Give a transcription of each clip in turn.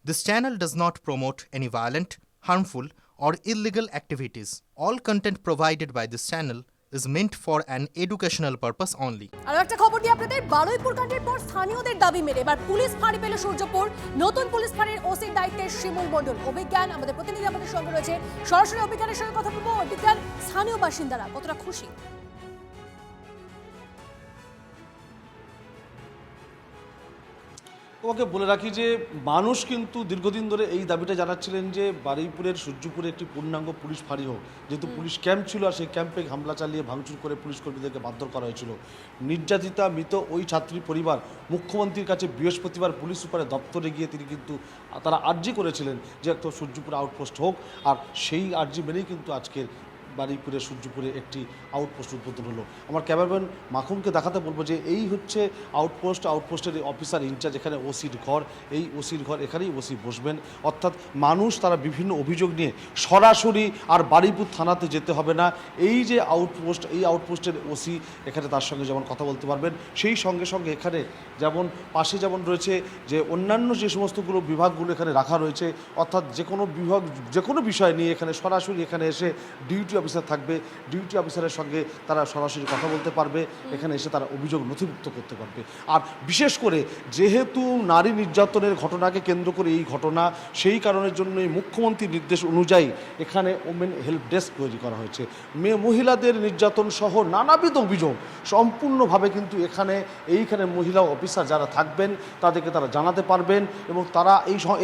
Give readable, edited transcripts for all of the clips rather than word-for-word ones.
This channel does not promote any violent, harmful, or illegal activities. All content provided by this channel is meant for an educational purpose only. আরো একটা খবর দিয়ে আপনাদের বারুইপুর কাণ্ডের পর স্থানীয়দের দাবি মেনে এবার পুলিশ ফাঁড়ি পেল সূর্যপুর। নতুন পুলিশ ফাঁড়ির ওসির দায়িত্বে শিমুল মণ্ডল। অভিজ্ঞান আমাদের প্রতিনিধি আমাদের সঙ্গে রয়েছে, সরাসরি অভিজ্ঞানের সঙ্গে কথা বলবো। অভিজ্ঞান, স্থানীয় বাসিন্দারা কতটা খুশি? তোমাকে বলে রাখি যে মানুষ কিন্তু দীর্ঘদিন ধরে এই দাবিটা জানাচ্ছিলেন যে বারুইপুরের সূর্যপুরে একটি পূর্ণাঙ্গ পুলিশ ফাঁড়ি হোক, যেহেতু পুলিশ ক্যাম্প ছিল আর সেই ক্যাম্পে হামলা চালিয়ে ভাঙচুর করে পুলিশ কর্মীদেরকে মারধর করা হয়েছিল। নির্যাতিতা মৃত ওই ছাত্রী পরিবার মুখ্যমন্ত্রীর কাছে বৃহস্পতিবার পুলিশ সুপারের দপ্তরে গিয়ে তারা আর্জি করেছিলেন যে একটা সূর্যপুর আউটপোস্ট হোক, আর সেই আর্জি মেনেই কিন্তু আজকের বারুইপুরে সূর্যপুরে একটি আউটপোস্ট উদ্বোধন হলো। আমার ক্যামেরাম্যান মাখুমকে দেখাতে বলবো যে এই হচ্ছে আউটপোস্টের অফিসার ইনচার্জ, এখানে ওসির ঘর, এই ওসির ঘর, এখানেই ওসি বসবেন। অর্থাৎ মানুষ তারা বিভিন্ন অভিযোগ নিয়ে সরাসরি আর বারুইপুর থানাতে যেতে হবে না। এই যে আউটপোস্ট, এই আউটপোস্টের ওসি এখানে তার সঙ্গে যেমন কথা বলতে পারবেন, সেই সঙ্গে সঙ্গে এখানে যেমন পাশে যেমন রয়েছে যে অন্যান্য যে সমস্তগুলো বিভাগগুলো এখানে রাখা রয়েছে, অর্থাৎ যে কোনো বিভাগ যে কোনো বিষয় নিয়ে এখানে সরাসরি এখানে এসে ডিউটি অফিসার থাকবে, ডিউটি অফিসারের সঙ্গে তারা সরাসরি কথা বলতে পারবে, এখানে এসে তারা অভিযোগ নথিভুক্ত করতে পারবে। আর বিশেষ করে যেহেতু নারী নির্যাতনের ঘটনাকে কেন্দ্র করে এই ঘটনা, সেই কারণের জন্যই মুখ্যমন্ত্রীর নির্দেশ অনুযায়ী এখানে ওমেন হেল্প ডেস্ক তৈরি করা হয়েছে। মহিলাদের নির্যাতন সহ নানাবিধ অভিযোগ সম্পূর্ণভাবে কিন্তু এইখানে মহিলা অফিসার যারা থাকবেন তাদেরকে তারা জানাতে পারবেন, এবং তারা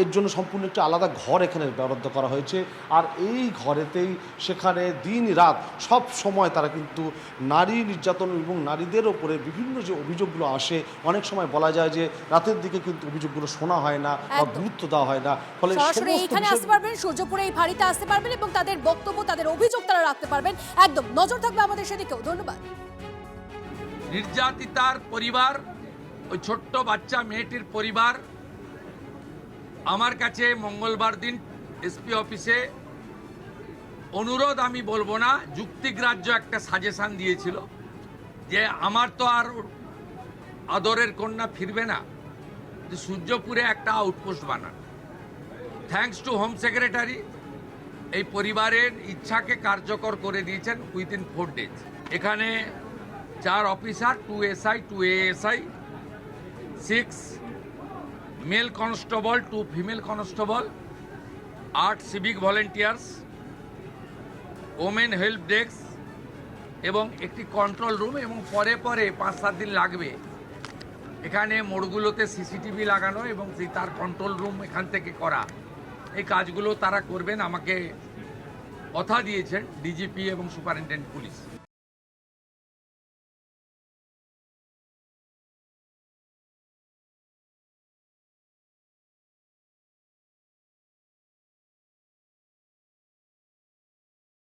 এর জন্য সম্পূর্ণ একটি আলাদা ঘর এখানে বরাদ্দ করা হয়েছে। আর এই ঘরেতেই সেখানে দিন রাত সব সময় তারা কিন্তু নারী নির্যাতন এবং নারীদের ওপরে বিভিন্ন যে অভিযোগগুলো আসে, অনেক সময় বলা যায় যে রাতের দিকে কিন্তু অভিযোগগুলো শোনা হয় না বা গুরুত্ব দেওয়া হয় না, ফলে সরাসরি এখানে আসতে পারবেন, সূর্যপুরে এই ফাঁড়িতে আসতে পারবেন এবং তাদের বক্তব্য, তাদের অভিযোগ তারা রাখতে পারবেন। একদম নজর থাকবে আমাদের সেদিকেও। ধন্যবাদ। নির্যাতিতার পরিবার, ওই ছোট্ট বাচ্চা মেয়েটির পরিবার আমার কাছে মঙ্গলবার দিন এসপি অফিসে অনুরোধ, আমি বলবো না, যুক্তিগ্রাহ্য একটা সাজেশন দিয়েছিল যে আমার তো আর আদরের কন্যা ফিরবে না, যে সূর্যপুরে একটা আউটপোস্ট বানান। থ্যাঙ্কস টু হোম সেক্রেটারি এই পরিবারের ইচ্ছাকে কার্যকর করে দিয়েছেন উইদিন 4 days। এখানে 4 officer, 2 SI, 2 ASI, 6 mail constable, 2 female constable, 8 civic volunteers, women help desk এবং একটি কন্ট্রোল রুম, এবং পরে 5-7 দিন লাগবে এখানে মোড়গুলোতে সিসিটিভি লাগানো এবং তার কন্ট্রোল রুম এখান থেকে করা। এই কাজগুলো তারা করবেন, আমাকে কথা দিয়েছেন ডিজিপি এবং সুপারিনটেন্ডেন্ট পুলিশ।